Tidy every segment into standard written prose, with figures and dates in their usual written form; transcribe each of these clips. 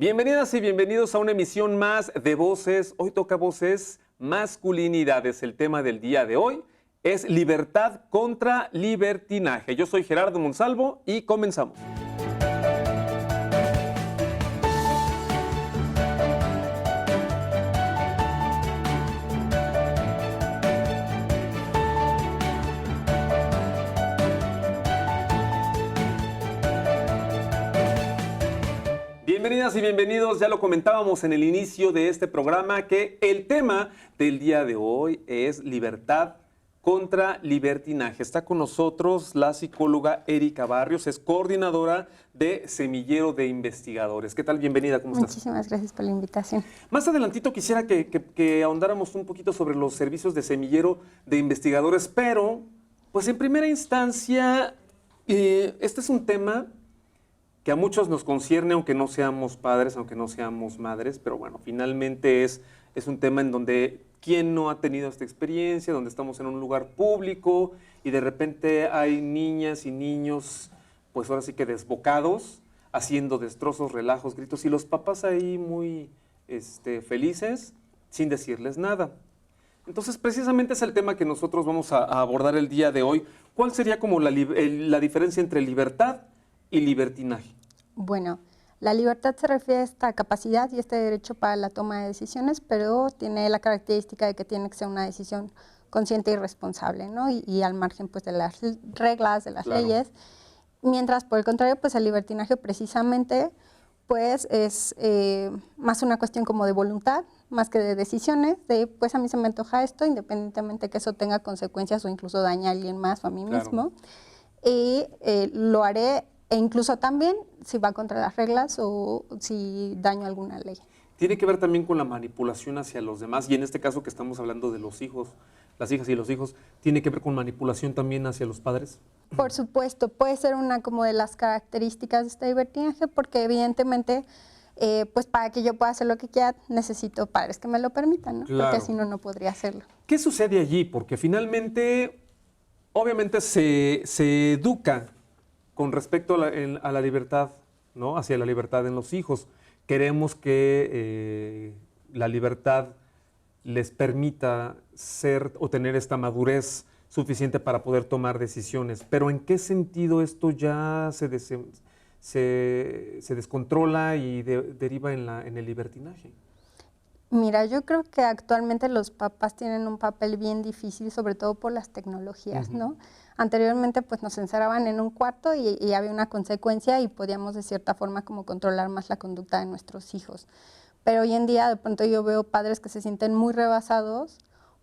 Bienvenidas y bienvenidos a una emisión más de Voces. Hoy toca Voces Masculinidades. El tema del día de hoy es libertad contra libertinaje. Yo soy Gerardo Monsalvo y comenzamos. Bienvenidas y bienvenidos, ya lo comentábamos en el inicio de este programa que el tema del día de hoy es libertad contra libertinaje. Está con nosotros la psicóloga Erika Barrios, es coordinadora de Semillero de Investigadores. ¿Qué tal? Bienvenida, ¿cómo estás? Muchísimas gracias por la invitación. Más adelantito quisiera que ahondáramos un poquito sobre los servicios de Semillero de Investigadores, pero pues en primera instancia, este es un tema que a muchos nos concierne, aunque no seamos padres, aunque no seamos madres, pero bueno, finalmente es un tema en donde quién no ha tenido esta experiencia, donde estamos en un lugar público y de repente hay niñas y niños, pues ahora sí que desbocados, haciendo destrozos, relajos, gritos, y los papás ahí muy felices, sin decirles nada. Entonces, precisamente es el tema que nosotros vamos a abordar el día de hoy. ¿Cuál sería como la diferencia entre libertad y libertinaje? Bueno, la libertad se refiere a esta capacidad y este derecho para la toma de decisiones, pero tiene la característica de que tiene que ser una decisión consciente y responsable, ¿no? Y al margen pues, de las reglas, de las leyes. Mientras, por el contrario, pues el libertinaje precisamente pues, es más una cuestión como de voluntad, más que de decisiones, de pues a mí se me antoja esto, independientemente que eso tenga consecuencias o incluso dañe a alguien más o a mí mismo. Y lo haré. E incluso también si va contra las reglas o si daño alguna ley. Tiene que ver también con la manipulación hacia los demás, y en este caso que estamos hablando de los hijos, las hijas y los hijos, ¿tiene que ver con manipulación también hacia los padres? Por supuesto, puede ser una como de las características de este libertinaje, porque evidentemente, pues para que yo pueda hacer lo que quiera, necesito padres que me lo permitan, ¿no? Claro. Porque si no, no podría hacerlo. ¿Qué sucede allí? Porque finalmente, obviamente se educa con respecto a la libertad, ¿no? Hacia la libertad en los hijos. Queremos que la libertad les permita ser o tener esta madurez suficiente para poder tomar decisiones. Pero ¿en qué sentido esto ya se descontrola y deriva en el libertinaje? Mira, yo creo que actualmente los papás tienen un papel bien difícil, sobre todo por las tecnologías, ¿no? Anteriormente pues nos encerraban en un cuarto y había una consecuencia y podíamos de cierta forma como controlar más la conducta de nuestros hijos. Pero hoy en día de pronto yo veo padres que se sienten muy rebasados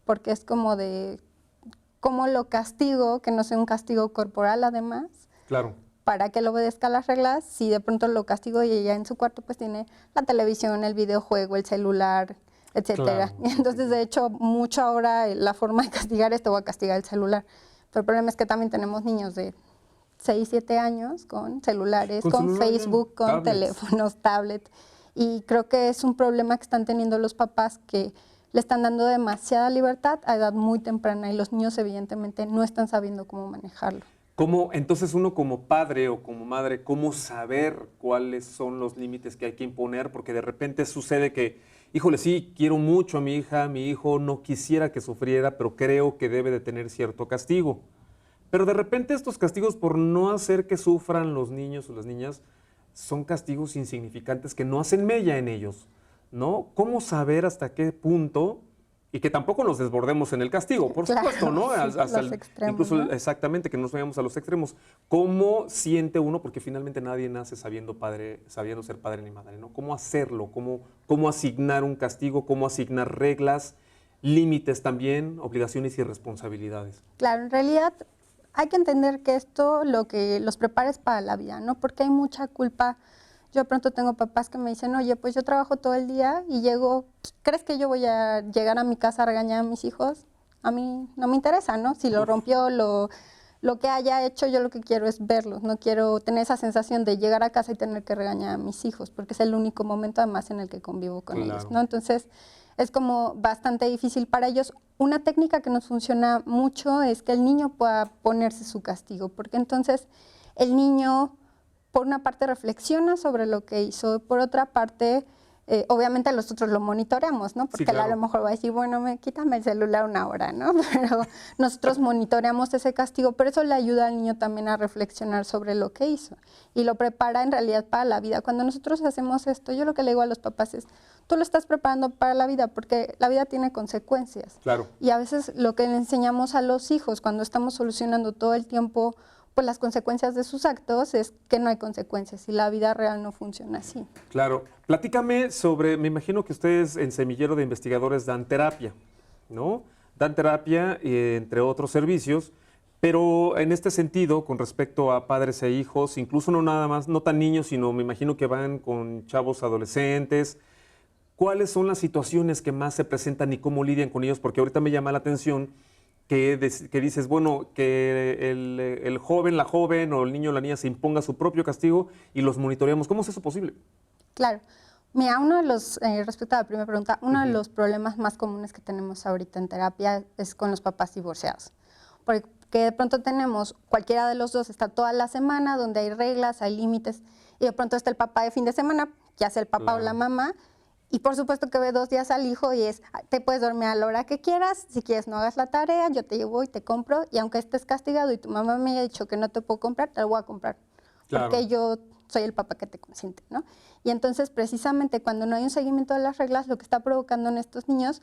porque es como de, ¿cómo lo castigo? Que no sea un castigo corporal además. Claro. Para que él obedezca las reglas, si de pronto lo castigo y ella en su cuarto pues tiene la televisión, el videojuego, el celular, etcétera. Claro. Entonces, de hecho, mucho ahora la forma de castigar es te voy a castigar el celular. Pero el problema es que también tenemos niños de 6, 7 años con celulares, con Facebook, con teléfonos, tablet. Y creo que es un problema que están teniendo los papás que le están dando demasiada libertad a edad muy temprana y los niños evidentemente no están sabiendo cómo manejarlo. ¿Cómo, entonces uno como padre o como madre, cómo saber cuáles son los límites que hay que imponer? Porque de repente sucede que, híjole, sí, quiero mucho a mi hija, a mi hijo, no quisiera que sufriera, pero creo que debe de tener cierto castigo. Pero de repente estos castigos por no hacer que sufran los niños o las niñas son castigos insignificantes que no hacen mella en ellos, ¿no? ¿Cómo saber hasta qué punto? Y que tampoco nos desbordemos en el castigo, por supuesto, ¿no? Sí, hasta los extremos, incluso, ¿no? Exactamente, que no nos vayamos a los extremos. ¿Cómo siente uno? Porque finalmente nadie nace sabiendo ser padre ni madre, ¿no? ¿Cómo hacerlo? ¿Cómo asignar un castigo? ¿Cómo asignar reglas, límites también, obligaciones y responsabilidades? Claro, en realidad hay que entender que esto lo que los prepara es para la vida, ¿no? Porque hay mucha culpa. Yo de pronto tengo papás que me dicen, oye, pues yo trabajo todo el día y llego, ¿crees que yo voy a llegar a mi casa a regañar a mis hijos? A mí no me interesa, ¿no? Si lo rompió, lo que haya hecho, yo lo que quiero es verlos. No quiero tener esa sensación de llegar a casa y tener que regañar a mis hijos, porque es el único momento además en el que convivo con ellos, ¿no? Entonces, es como bastante difícil para ellos. Una técnica que nos funciona mucho es que el niño pueda ponerse su castigo, porque entonces el niño por una parte reflexiona sobre lo que hizo, por otra parte, obviamente nosotros lo monitoreamos, ¿no? Porque Sí, claro. él a lo mejor va a decir, bueno, quítame el celular una hora, ¿no? Pero nosotros monitoreamos ese castigo, pero eso le ayuda al niño también a reflexionar sobre lo que hizo y lo prepara en realidad para la vida. Cuando nosotros hacemos esto, yo lo que le digo a los papás es, tú lo estás preparando para la vida, porque la vida tiene consecuencias. Claro. Y a veces lo que le enseñamos a los hijos cuando estamos solucionando todo el tiempo pues las consecuencias de sus actos es que no hay consecuencias y la vida real no funciona así. Claro. Platícame sobre, me imagino que ustedes en Semillero de Investigadores dan terapia, ¿no? Dan terapia, entre otros servicios, pero en este sentido, con respecto a padres e hijos, incluso no nada más, no tan niños, sino me imagino que van con chavos adolescentes, ¿cuáles son las situaciones que más se presentan y cómo lidian con ellos? Porque ahorita me llama la atención que dices, bueno, que el joven, la joven o el niño o la niña se imponga su propio castigo y los monitoreamos. ¿Cómo es eso posible? Claro. Mira, uno de los, respecto a la primera pregunta, uno de los problemas más comunes que tenemos ahorita en terapia es con los papás divorciados. Porque de pronto tenemos, cualquiera de los dos está toda la semana donde hay reglas, hay límites, y de pronto está el papá de fin de semana, ya sea el papá o la mamá, y por supuesto que ve 2 días al hijo y es, te puedes dormir a la hora que quieras, si quieres no hagas la tarea, yo te llevo y te compro, y aunque estés castigado y tu mamá me haya dicho que no te puedo comprar, te lo voy a comprar, Claro. porque yo soy el papá que te consiente, ¿no? Y entonces precisamente cuando no hay un seguimiento de las reglas, lo que está provocando en estos niños,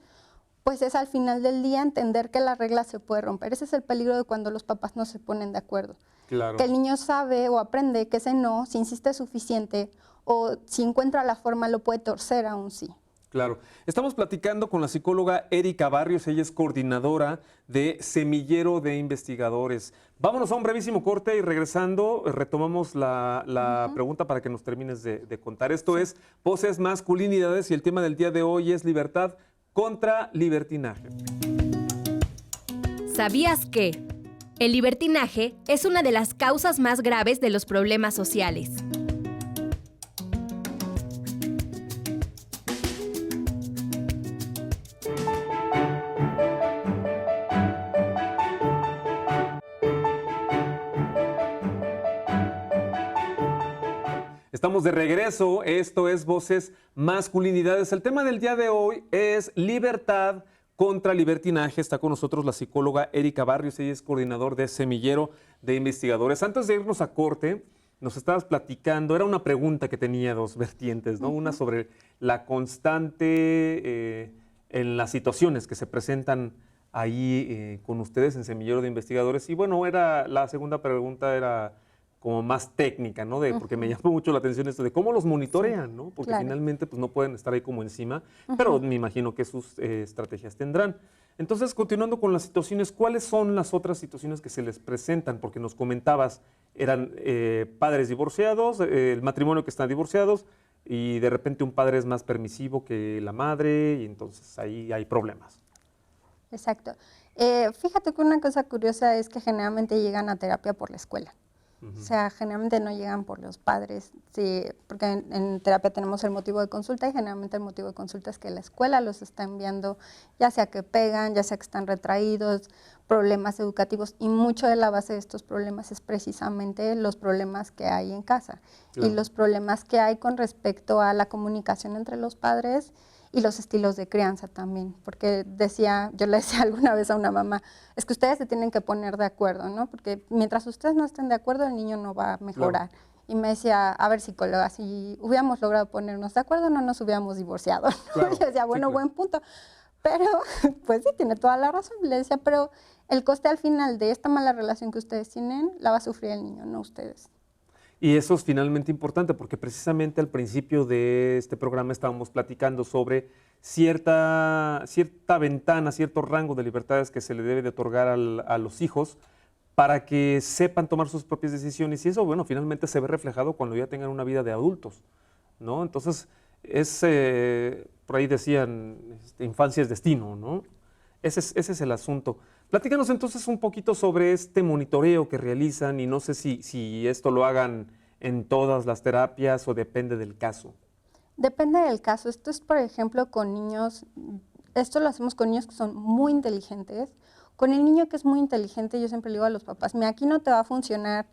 pues es al final del día entender que la regla se puede romper. Ese es el peligro de cuando los papás no se ponen de acuerdo. Claro. Que el niño sabe o aprende que ese no, si insiste suficiente o si encuentra la forma, lo puede torcer a un sí. Claro. Estamos platicando con la psicóloga Erika Barrios, ella es coordinadora de Semillero de Investigadores. Vámonos a un brevísimo corte y regresando retomamos la pregunta para que nos termines de contar. Esto es Voces, Masculinidades y el tema del día de hoy es libertad contra libertinaje. ¿Sabías que el libertinaje es una de las causas más graves de los problemas sociales? Estamos de regreso, esto es Voces, Masculinidades. El tema del día de hoy es libertad contra libertinaje. Está con nosotros la psicóloga Erika Barrios, ella es coordinador de Semillero de Investigadores. Antes de irnos a corte, nos estabas platicando, era una pregunta que tenía 2 vertientes, ¿no? Una sobre la constante en las situaciones que se presentan ahí con ustedes en Semillero de Investigadores. Y bueno, la segunda pregunta era como más técnica, ¿no? Porque me llamó mucho la atención esto de cómo los monitorean, ¿no? Porque claro. finalmente pues, no pueden estar ahí como encima, pero me imagino que sus estrategias tendrán. Entonces, continuando con las situaciones, ¿cuáles son las otras situaciones que se les presentan? Porque nos comentabas, eran padres divorciados, el matrimonio que están divorciados, y de repente un padre es más permisivo que la madre, y entonces ahí hay problemas. Exacto. Fíjate que una cosa curiosa es que generalmente llegan a terapia por la escuela. O sea, generalmente no llegan por los padres, sí, porque en terapia tenemos el motivo de consulta y generalmente el motivo de consulta es que la escuela los está enviando, ya sea que pegan, ya sea que están retraídos, problemas educativos, y mucho de la base de estos problemas es precisamente los problemas que hay en casa y los problemas que hay con respecto a la comunicación entre los padres y los estilos de crianza también, porque yo le decía alguna vez a una mamá, es que ustedes se tienen que poner de acuerdo, ¿no? Porque mientras ustedes no estén de acuerdo, el niño no va a mejorar. Claro. Y me decía, a ver, psicóloga, si hubiéramos logrado ponernos de acuerdo, no nos hubiéramos divorciado. Claro. Y yo decía, bueno, sí, claro. Buen punto. Pero, pues sí, tiene toda la razón. Le decía, pero el coste al final de esta mala relación que ustedes tienen, la va a sufrir el niño, no ustedes. Y eso es finalmente importante porque precisamente al principio de este programa estábamos platicando sobre cierta ventana, cierto rango de libertades que se le debe de otorgar a los hijos para que sepan tomar sus propias decisiones. Y eso, bueno, finalmente se ve reflejado cuando ya tengan una vida de adultos, ¿no? Entonces, por ahí decían, infancia es destino, ¿no? Ese es el asunto. Platícanos entonces un poquito sobre este monitoreo que realizan y no sé si esto lo hagan en todas las terapias o depende del caso. Depende del caso. Esto es, por ejemplo, con niños, esto lo hacemos con niños que son muy inteligentes. Con el niño que es muy inteligente, yo siempre le digo a los papás, mira, aquí no te va a funcionar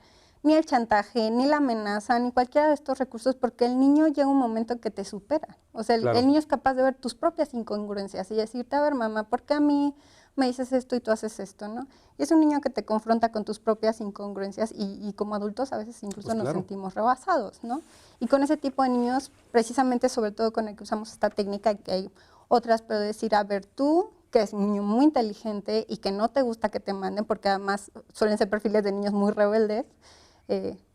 ni el chantaje, ni la amenaza, ni cualquiera de estos recursos, porque el niño llega un momento que te supera. O sea, Claro. el niño es capaz de ver tus propias incongruencias y decirte, a ver, mamá, ¿por qué a mí me dices esto y tú haces esto, no? Y es un niño que te confronta con tus propias incongruencias y como adultos a veces incluso Pues nos claro. sentimos rebasados, ¿no? Y con ese tipo de niños, precisamente sobre todo con el que usamos esta técnica, que hay otras, pero decir, a ver, tú, que es un niño muy inteligente y que no te gusta que te manden, porque además suelen ser perfiles de niños muy rebeldes,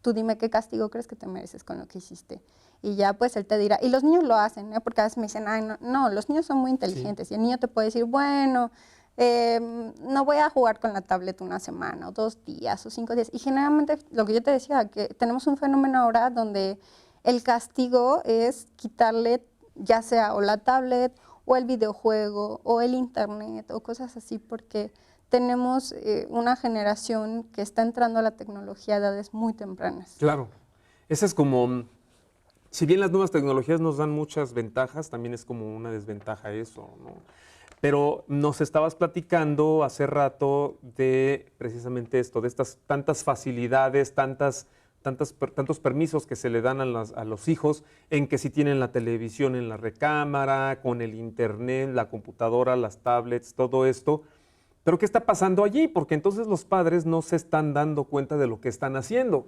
tú dime qué castigo crees que te mereces con lo que hiciste. Y ya pues él te dirá, y los niños lo hacen, ¿eh? Porque a veces me dicen, ay, no, los niños son muy inteligentes. Sí. Y el niño te puede decir, bueno, no voy a jugar con la tablet una semana, o 2 días, o 5 días. Y generalmente, lo que yo te decía, que tenemos un fenómeno ahora donde el castigo es quitarle ya sea o la tablet, o el videojuego, o el internet, o cosas así, porque tenemos una generación que está entrando a la tecnología a edades muy tempranas. Claro. Esa es como, si bien las nuevas tecnologías nos dan muchas ventajas, también es como una desventaja eso, ¿no? Pero nos estabas platicando hace rato de precisamente esto, de estas tantas facilidades, tantos permisos que se le dan a los hijos, en que si tienen la televisión en la recámara, con el internet, la computadora, las tablets, todo esto. Pero ¿qué está pasando allí? Porque entonces los padres no se están dando cuenta de lo que están haciendo,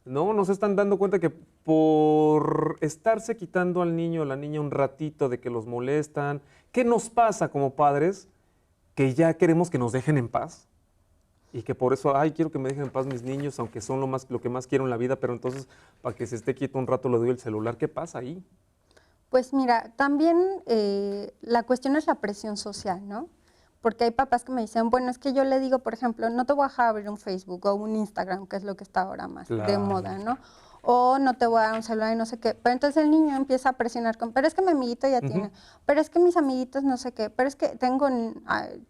¿no? No se están dando cuenta que por estarse quitando al niño o la niña un ratito de que los molestan, ¿qué nos pasa como padres? Que ya queremos que nos dejen en paz. Y que por eso, ay, quiero que me dejen en paz mis niños, aunque son lo que más quiero en la vida, pero entonces para que se esté quieto un rato le doy el celular. ¿Qué pasa ahí? Pues mira, también la cuestión es la presión social, ¿no? Porque hay papás que me dicen, bueno, es que yo le digo, por ejemplo, no te voy a dejar abrir un Facebook o un Instagram, que es lo que está ahora más de Claro. moda, ¿no? O no te voy a dar un celular y no sé qué. Pero entonces el niño empieza a presionar con, pero es que mi amiguito ya tiene, pero es que mis amiguitos no sé qué, pero es que tengo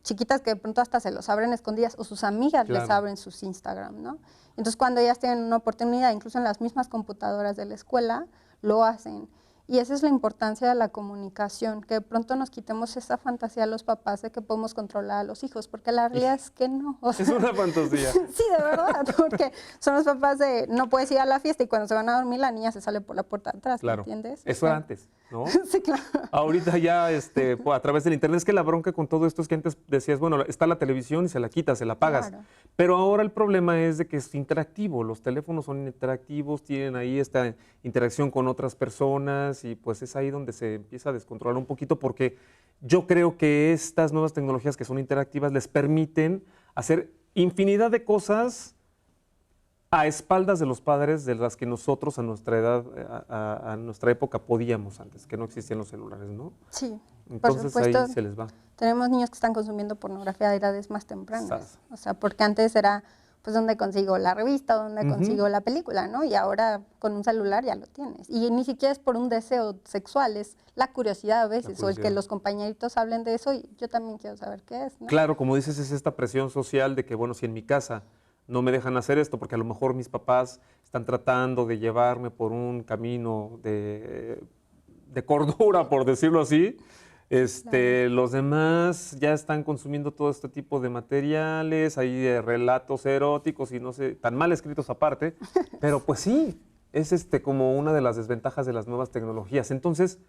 chiquitas que de pronto hasta se los abren escondidas o sus amigas les Claro. abren sus Instagram, ¿no? Entonces cuando ellas tienen una oportunidad, incluso en las mismas computadoras de la escuela, lo hacen. Y esa es la importancia de la comunicación, que de pronto nos quitemos esa fantasía a los papás de que podemos controlar a los hijos, porque la realidad es que no. O sea, Es una fantasía. sí, de verdad, porque son los papás de no puedes ir a la fiesta y cuando se van a dormir la niña se sale por la puerta de atrás, Claro. ¿me entiendes? Eso era antes, ¿no? Sí, claro. Ahorita ya a través del internet, es que la bronca con todo esto es que antes decías, bueno, está la televisión y se la quitas, se la apagas. Claro. Pero ahora el problema es de que es interactivo, los teléfonos son interactivos, tienen ahí esta interacción con otras personas y pues es ahí donde se empieza a descontrolar un poquito porque yo creo que estas nuevas tecnologías que son interactivas les permiten hacer infinidad de cosas a espaldas de los padres de las que nosotros a nuestra edad, a nuestra época podíamos antes, que no existían los celulares, ¿no? Sí, Entonces por supuesto. ahí se les va. Tenemos niños que están consumiendo pornografía de edades más tempranas. Sas. O sea, porque antes era, pues, ¿dónde consigo la revista? ¿Dónde Ujú. consigo la película? ¿No? Y ahora con un celular ya lo tienes. Y ni siquiera es por un deseo sexual, es la curiosidad a veces, o el que curiosidad. los compañeritos hablen de eso y yo también quiero saber qué es, ¿no? Claro, como dices, es esta presión social de que, bueno, si en mi casa no me dejan hacer esto, porque a lo mejor mis papás están tratando de llevarme por un camino de cordura, por decirlo así, Claro. los demás ya están consumiendo todo este tipo de materiales, hay relatos eróticos y no sé, tan mal escritos aparte, pero pues sí, es como una de las desventajas de las nuevas tecnologías. Entonces,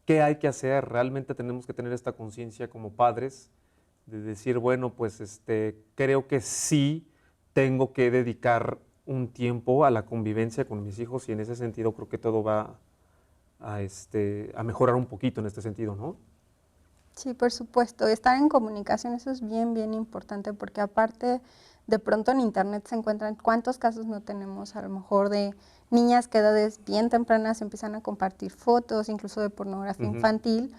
¿qué hay que hacer? Realmente tenemos que tener esta conciencia como padres de decir, bueno, pues creo que sí tengo que dedicar un tiempo a la convivencia con mis hijos y en ese sentido creo que todo va a mejorar un poquito en este sentido, ¿no? Sí, por supuesto. Estar en comunicación, eso es bien, bien importante, porque aparte, de pronto en internet se encuentran, ¿cuántos casos no tenemos? A lo mejor de niñas que a edades bien tempranas empiezan a compartir fotos, incluso de pornografía infantil,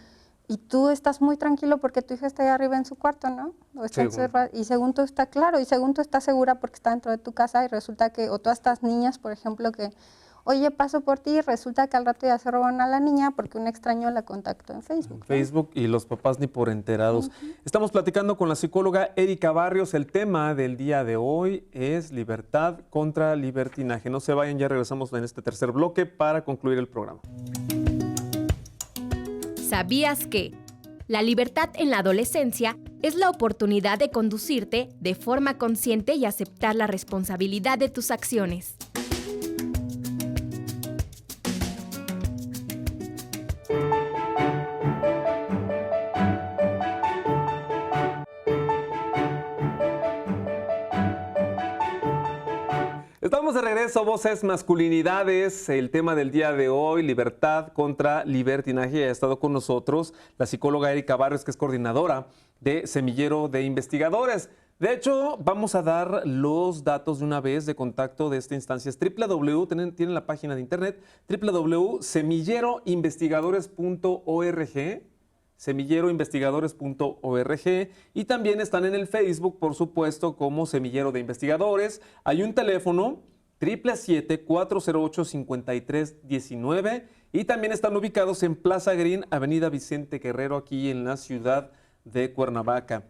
y tú estás muy tranquilo porque tu hija está ahí arriba en su cuarto, ¿no? O está encerrada, y según tú está claro, y según tú estás segura porque está dentro de tu casa, y resulta que, o todas estas niñas, por ejemplo, que oye, paso por ti y resulta que al rato ya se roban a la niña porque un extraño la contactó en Facebook. ¿no? Facebook y los papás ni por enterados. Estamos platicando con la psicóloga Erika Barrios. El tema del día de hoy es libertad contra libertinaje. No se vayan, ya regresamos en este tercer bloque para concluir el programa. ¿Sabías que la libertad en la adolescencia es la oportunidad de conducirte de forma consciente y aceptar la responsabilidad de tus acciones. Estamos de regreso, Voces Masculinidades, el tema del día de hoy, libertad contra libertinaje. Ha estado con nosotros la psicóloga Erika Barrios, que es coordinadora de Semillero de Investigadores. De hecho, vamos a dar los datos de una vez de contacto de esta instancia. Es tienen la página de internet www.semilleroinvestigadores.org, semilleroinvestigadores.org, y también están en el Facebook, por supuesto, como Semillero de Investigadores. Hay un teléfono 777-408-5319 y también están ubicados en Plaza Green, Avenida Vicente Guerrero, aquí en la ciudad de Cuernavaca.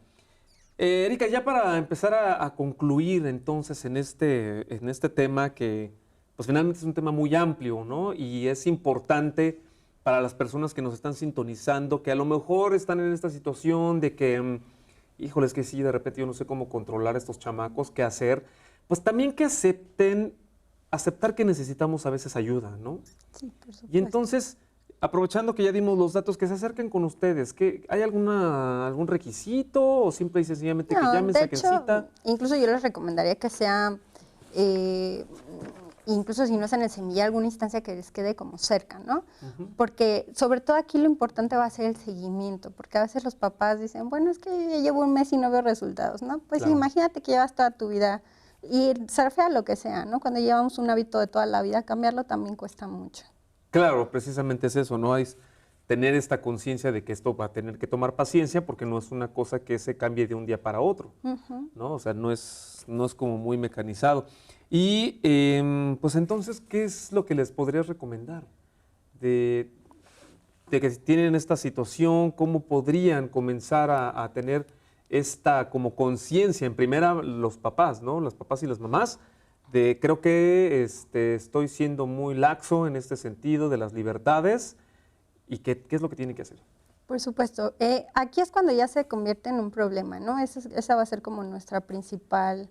Erika, ya para empezar a concluir entonces en este tema que pues finalmente es un tema muy amplio, ¿no? Y es importante para las personas que nos están sintonizando, que a lo mejor están en esta situación de que, híjole, es que sí, de repente yo no sé cómo controlar a estos chamacos, qué hacer, pues también que aceptar que necesitamos a veces ayuda, ¿no? Sí, por supuesto. Y entonces, aprovechando que ya dimos los datos, que se acerquen con ustedes, ¿hay algún requisito o simple y sencillamente que llamen, saquen cita? Incluso yo les recomendaría que sea, incluso si no es en el semillero, alguna instancia que les quede como cerca, ¿no? Porque sobre todo aquí lo importante va a ser el seguimiento, porque a veces los papás dicen, bueno, es que ya llevo un mes y no veo resultados, ¿no? Pues claro. Imagínate que llevas toda tu vida y ser fea lo que sea, ¿no? Cuando llevamos un hábito de toda la vida, cambiarlo también cuesta mucho. Claro, precisamente es eso, ¿no? Es tener esta conciencia de que esto va a tener que tomar paciencia porque no es una cosa que se cambie de un día para otro, ¿no? O sea, no es como muy mecanizado. Y pues entonces, ¿qué es lo que les podrías recomendar? De que si tienen esta situación, ¿cómo podrían comenzar a tener esta como conciencia? En primera, los papás, ¿no? Los papás y las mamás, creo que estoy siendo muy laxo en este sentido de las libertades. ¿Y qué es lo que tienen que hacer? Por supuesto. Aquí es cuando ya se convierte en un problema, ¿no? Esa va a ser como nuestra principal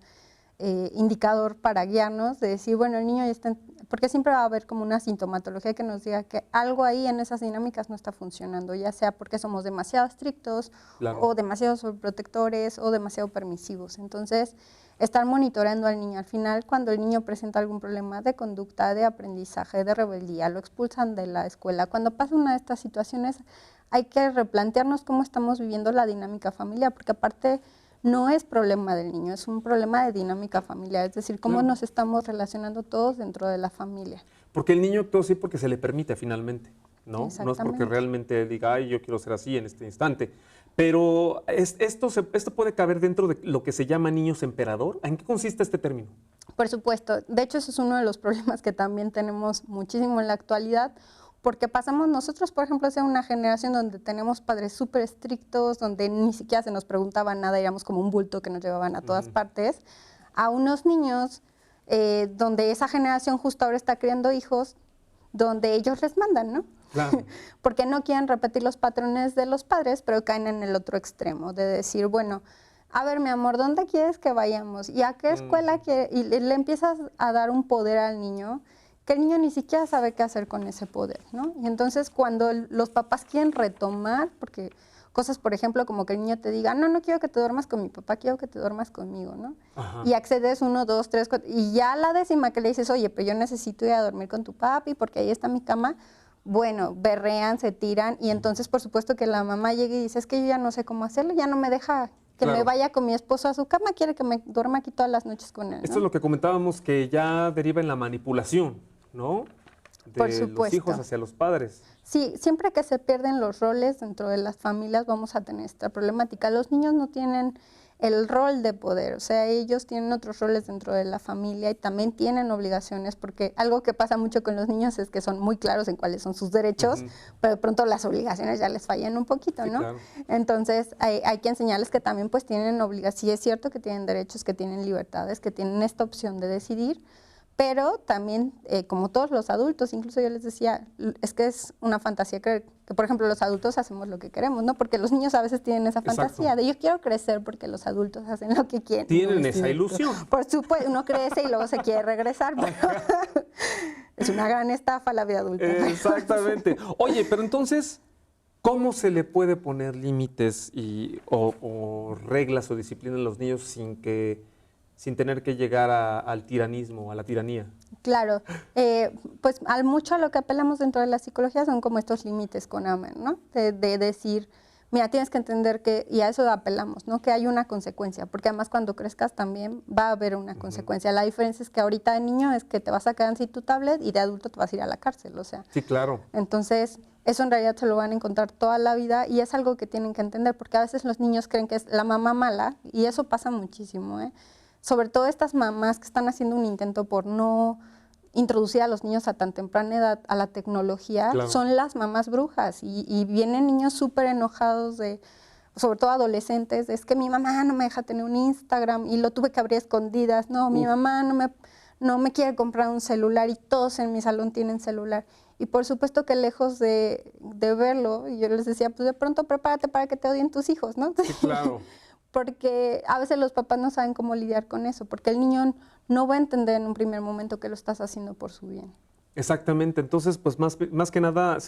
indicador para guiarnos, de decir, bueno, el niño ya está, porque siempre va a haber como una sintomatología que nos diga que algo ahí en esas dinámicas no está funcionando, ya sea porque somos demasiado estrictos, claro, o demasiado sobreprotectores o demasiado permisivos. Entonces, estar monitoreando al niño. Al final, cuando el niño presenta algún problema de conducta, de aprendizaje, de rebeldía, lo expulsan de la escuela. Cuando pasa una de estas situaciones, hay que replantearnos cómo estamos viviendo la dinámica familiar, porque aparte no es problema del niño, es un problema de dinámica familiar, es decir, cómo nos estamos relacionando todos dentro de la familia. Porque el niño actúa así porque se le permite finalmente, ¿no? No es porque realmente diga, ay, yo quiero ser así en este instante. Pero esto puede caber dentro de lo que se llama niños emperador. ¿En qué consiste este término? Por supuesto. De hecho, eso es uno de los problemas que también tenemos muchísimo en la actualidad, porque pasamos nosotros, por ejemplo, a ser una generación donde tenemos padres súper estrictos, donde ni siquiera se nos preguntaba nada, éramos como un bulto que nos llevaban a todas partes, a unos niños donde esa generación justo ahora está criando hijos, donde ellos les mandan, ¿no? Claro. Porque no quieren repetir los patrones de los padres, pero caen en el otro extremo, de decir, bueno, a ver, mi amor, ¿dónde quieres que vayamos? ¿Y a qué escuela quieres? Y le empiezas a dar un poder al niño, que el niño ni siquiera sabe qué hacer con ese poder, ¿no? Y entonces cuando los papás quieren retomar, porque cosas, por ejemplo, como que el niño te diga, no quiero que te duermas con mi papá, quiero que te duermas conmigo, ¿no? Ajá. Y accedes 1, 2, 3, 4, y ya la 10ª que le dices, oye, pero yo necesito ir a dormir con tu papi porque ahí está mi cama, bueno, berrean, se tiran, y entonces por supuesto que la mamá llega y dice, es que yo ya no sé cómo hacerlo, ya no me deja que me vaya con mi esposo a su cama, quiere que me duerma aquí todas las noches con él, ¿no? Esto es lo que comentábamos, que ya deriva en la manipulación, ¿no? De los hijos hacia los padres. Sí, siempre que se pierden los roles dentro de las familias vamos a tener esta problemática. Los niños no tienen el rol de poder, o sea, ellos tienen otros roles dentro de la familia y también tienen obligaciones, porque algo que pasa mucho con los niños es que son muy claros en cuáles son sus derechos, pero de pronto las obligaciones ya les fallan un poquito, ¿no? Claro. Entonces hay que enseñarles que también pues tienen obligaciones, sí es cierto que tienen derechos, que tienen libertades, que tienen esta opción de decidir, Pero también, como todos los adultos, incluso yo les decía, es que es una fantasía creer que, por ejemplo, los adultos hacemos lo que queremos, ¿no? Porque los niños a veces tienen esa fantasía de yo quiero crecer porque los adultos hacen lo que quieren. Tienen No es esa cierto. ilusión. Por supuesto, uno crece y luego se quiere regresar, pero es una gran estafa la vida adulta. Exactamente. Oye, pero entonces, ¿cómo se le puede poner límites o reglas o disciplina a los niños sin tener que llegar al tiranismo, a la tiranía? Claro, pues mucho a lo que apelamos dentro de la psicología son como estos límites con AMER, ¿no? De decir, mira, tienes que entender que, y a eso apelamos, ¿no? Que hay una consecuencia, porque además cuando crezcas también va a haber una consecuencia. La diferencia es que ahorita de niño es que te vas a quedar sin tu tablet y de adulto te vas a ir a la cárcel, o sea. Sí, claro. Entonces, eso en realidad se lo van a encontrar toda la vida y es algo que tienen que entender, porque a veces los niños creen que es la mamá mala y eso pasa muchísimo, ¿eh? Sobre todo estas mamás que están haciendo un intento por no introducir a los niños a tan temprana edad a la tecnología, Claro. son las mamás brujas y vienen niños súper enojados sobre todo adolescentes, es que mi mamá no me deja tener un Instagram y lo tuve que abrir a escondidas, no, mi mamá no me quiere comprar un celular y todos en mi salón tienen celular. Y por supuesto que lejos de verlo, yo les decía, pues de pronto prepárate para que te odien tus hijos, ¿no? Sí, claro. Porque a veces los papás no saben cómo lidiar con eso, porque el niño no va a entender en un primer momento que lo estás haciendo por su bien. Exactamente. Entonces, pues más que nada,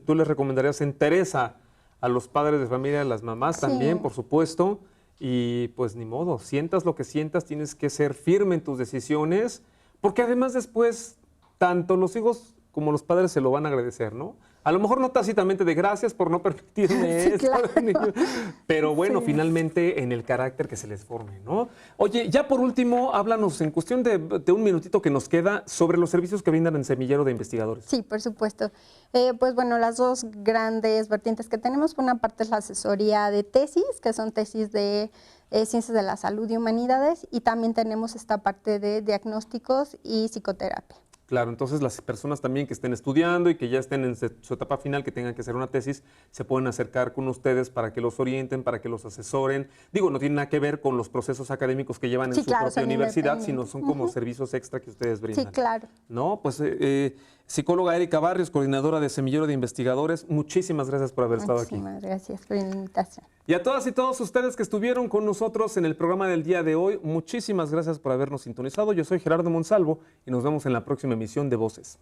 tú les recomendarías interesa a los padres de familia, a las mamás Sí. también, por supuesto. Y pues ni modo, sientas lo que sientas, tienes que ser firme en tus decisiones, porque además después, tanto los hijos como los padres se lo van a agradecer, ¿no? A lo mejor no tácitamente de gracias por no permitirme Sí, esto, claro. niño, pero bueno, Sí. finalmente en el carácter que se les forme, ¿no? Oye, ya por último, háblanos en cuestión de un minutito que nos queda sobre los servicios que brindan en Semillero de Investigadores. Sí, por supuesto. Pues bueno, las dos grandes vertientes que tenemos, por una parte es la asesoría de tesis, que son tesis de ciencias de la salud y humanidades, y también tenemos esta parte de diagnósticos y psicoterapia. Claro, entonces las personas también que estén estudiando y que ya estén en su etapa final, que tengan que hacer una tesis, se pueden acercar con ustedes para que los orienten, para que los asesoren. Digo, no tiene nada que ver con los procesos académicos que llevan Sí, en su claro, propia son universidad, sino independientes. son como servicios extra que ustedes brindan. Sí, claro. No, pues psicóloga Erika Barrios, coordinadora de Semillero de Investigadores, muchísimas gracias por haber estado aquí. Muchísimas gracias por la invitación. Y a todas y todos ustedes que estuvieron con nosotros en el programa del día de hoy, muchísimas gracias por habernos sintonizado. Yo soy Gerardo Monsalvo y nos vemos en la próxima emisión de Voces.